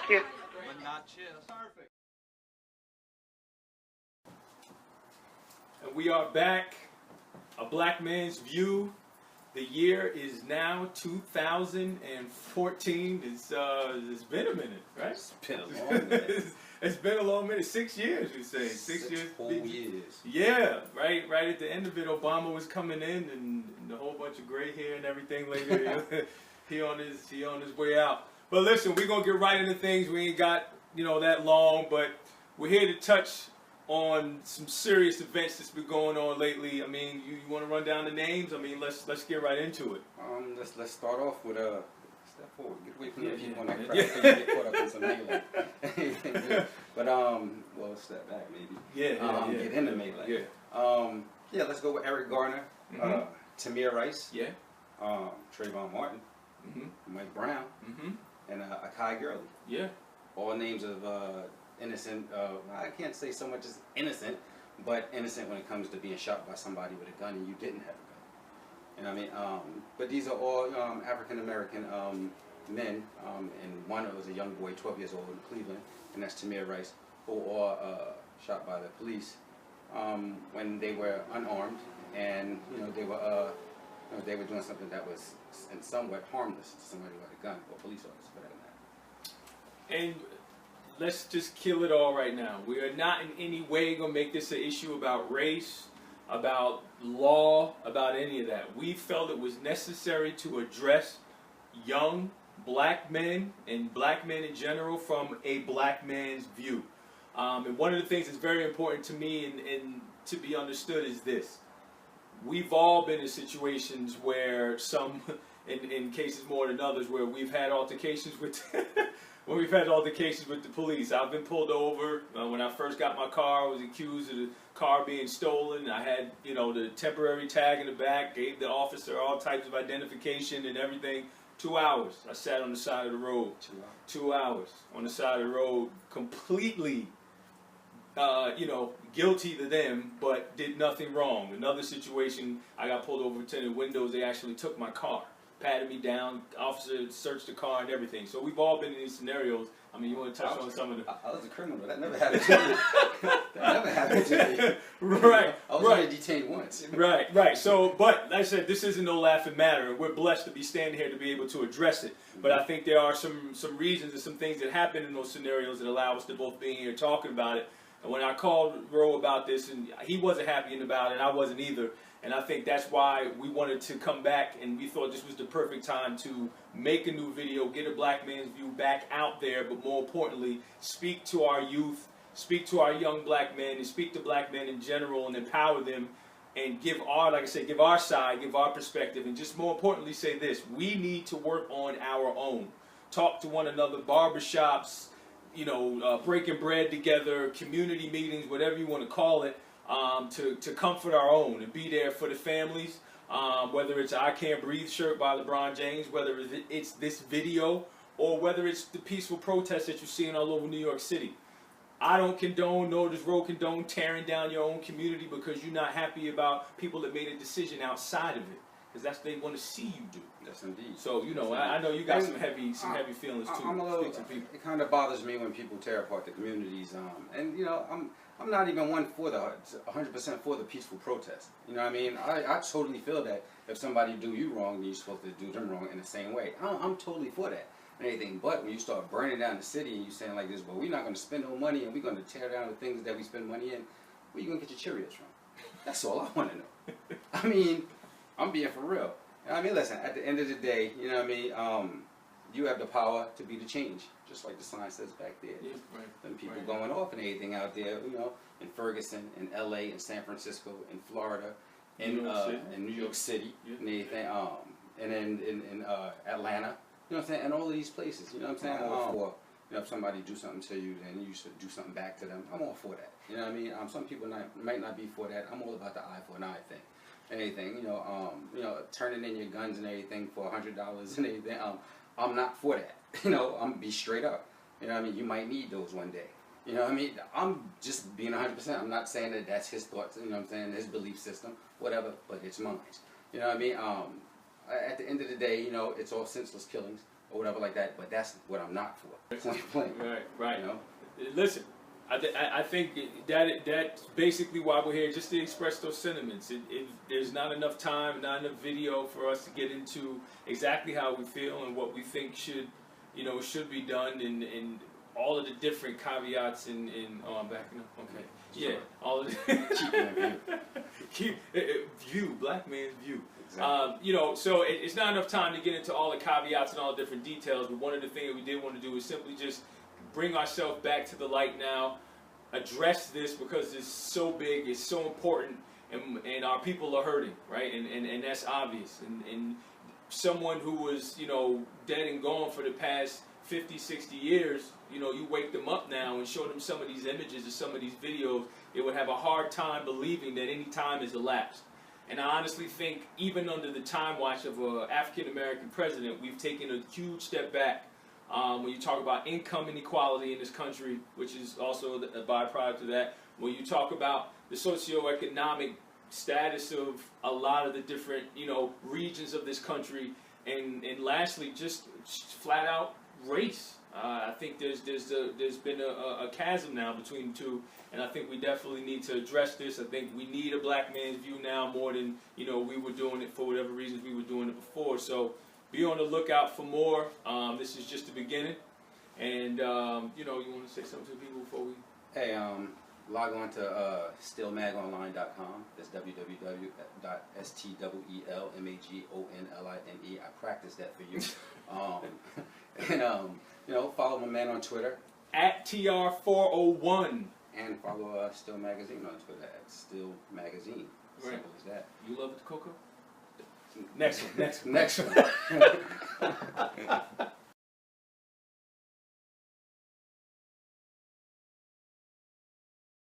Cheers. But not cheers. Perfect. And we are back. A Black Man's View. The year is now 2014. It's been a minute, right? It's been a long minute. It's been a long minute. 6 years, we say. 6 years. Whole years. Yeah, right at the end of it, Obama was coming in and a whole bunch of gray hair and everything later. he on his way out. But listen, we're gonna get right into things. We ain't got, that long, but we're here to touch on some serious events that's been going on lately. I mean, you want to run down the names? I mean, let's get right into it. Let's start off with step forward. Get away from the people on that crowd. So you get caught up in some melee. But well, step back maybe. Yeah. Get into melee. Yeah. Let's go with Eric Garner, Tamir Rice. Yeah. Trayvon Martin. Mike Brown. And Akai Gurley. Yeah. All names of innocent, I can't say so much as innocent, but innocent when it comes to being shot by somebody with a gun and you didn't have a gun. You know what I mean? But these are all African American men, and one was a young boy, 12 years old in Cleveland, and that's Tamir Rice, who were all shot by the police when they were unarmed, and they were doing something that was somewhat harmless to somebody with a gun or police officer for that matter. And let's just kill it all right now. We are not in any way going to make this an issue about race, about law, about any of that. We felt it was necessary to address young black men and black men in general from a black man's view. And one of the things that's very important to me and to be understood is this. We've all been in situations where in cases more than others, where we've had altercations with when we've had altercations with the police. I've been pulled over. When I first got my car, I was accused of the car being stolen. I had, the temporary tag in the back, gave the officer all types of identification and everything. 2 hours. I sat on the side of the road. 2 hours on the side of the road, completely, guilty to them, but did nothing wrong. Another situation, I got pulled over, tinted windows. They actually took my car. Patted me down, officer searched the car and everything. So we've all been in these scenarios. I mean, you want to touch on some of the... I was a criminal. That never happened to me. That never happened to me. Right. I was only detained once. Right. So, but like I said, this isn't no laughing matter. We're blessed to be standing here to be able to address it. But I think there are some reasons and some things that happen in those scenarios that allow us to both be here talking about it. And when I called Ro about this, and he wasn't happy about it, and I wasn't either. And I think that's why we wanted to come back, and we thought this was the perfect time to make a new video, get a Black Man's View back out there, but more importantly, speak to our youth, speak to our young black men, and speak to black men in general, and empower them, and give our, like I said, give our side, give our perspective, and just more importantly say this: we need to work on our own. Talk to one another, barbershops, breaking bread together, community meetings, whatever you want to call it. To comfort our own and be there for the families, whether it's I Can't Breathe shirt by LeBron James, whether it's this video, or whether it's the peaceful protests that you're seeing all over New York City. I don't condone, nor does Ro condone tearing down your own community because you're not happy about people that made a decision outside of it, because that's what they want to see you do. Yes, indeed. So, I know you got some heavy feelings too. It kind of bothers me when people tear apart the communities, I'm not even 100% for the peaceful protest. You know what I mean? I totally feel that if somebody do you wrong, then you're supposed to do them wrong in the same way. I'm totally for that and anything. But when you start burning down the city and you saying like this, well, we're not going to spend no money and we're going to tear down the things that we spend money in, where you going to get your Cheerios from? That's all I want to know. I mean, I'm being for real. I mean, listen, at the end of the day, you know what I mean? You have the power to be the change, just like the sign says back there. Yeah, right. Them people going off and everything out there, in Ferguson, in LA, in San Francisco, in Florida, in New York City, and everything, and in Atlanta, you know what I'm saying, and all of these places, you know what I'm saying? If somebody do something to you, then you should do something back to them. I'm all for that. You know what I mean? Some people might not be for that. I'm all about the eye for an eye thing. And anything, turning in your guns and everything for $100 and everything. I'm not for that. I'm gonna be straight up. You know what I mean? You might need those one day. You know what I mean? I'm just being 100%. I'm not saying that that's his thoughts, you know what I'm saying, his belief system, whatever, but it's mine. You know what I mean? At the end of the day, it's all senseless killings. or whatever like that. But that's what I'm not for. Point blank. Right. You know? Listen, I think that's basically why we're here, just to express those sentiments. There's not enough time, not enough video for us to get into exactly how we feel and what we think should be done, and all of the different caveats and oh, I'm backing up. Okay. Yeah, all of the keep view, black man's view. Exactly. So it's not enough time to get into all the caveats and all the different details, but one of the things that we did want to do is simply just bring ourselves back to the light now, address this because it's so big, it's so important, and our people are hurting, right? And that's obvious. And someone who was, dead and gone for the past 50, 60 years, you wake them up now and show them some of these images or some of these videos, they would have a hard time believing that any time has elapsed. And I honestly think even under the time watch of an African-American president, we've taken a huge step back. When you talk about income inequality in this country, which is also a byproduct of that, when you talk about the socioeconomic status of a lot of the different, regions of this country, and lastly, just flat out race. I think there's been a chasm now between the two, and I think we definitely need to address this. I think we need a black man's view now more than we were doing it for whatever reasons we were doing it before. So be on the lookout for more. This is just the beginning, and you want to say something to people before we? Hey, log on to stillmagonline.com. That's www.stwelmagonline. I practiced that for you. And follow my man on Twitter at TR401, and follow Still Magazine on Twitter at Still Magazine. Simple as that. You love it, Coco? Next one. Next one.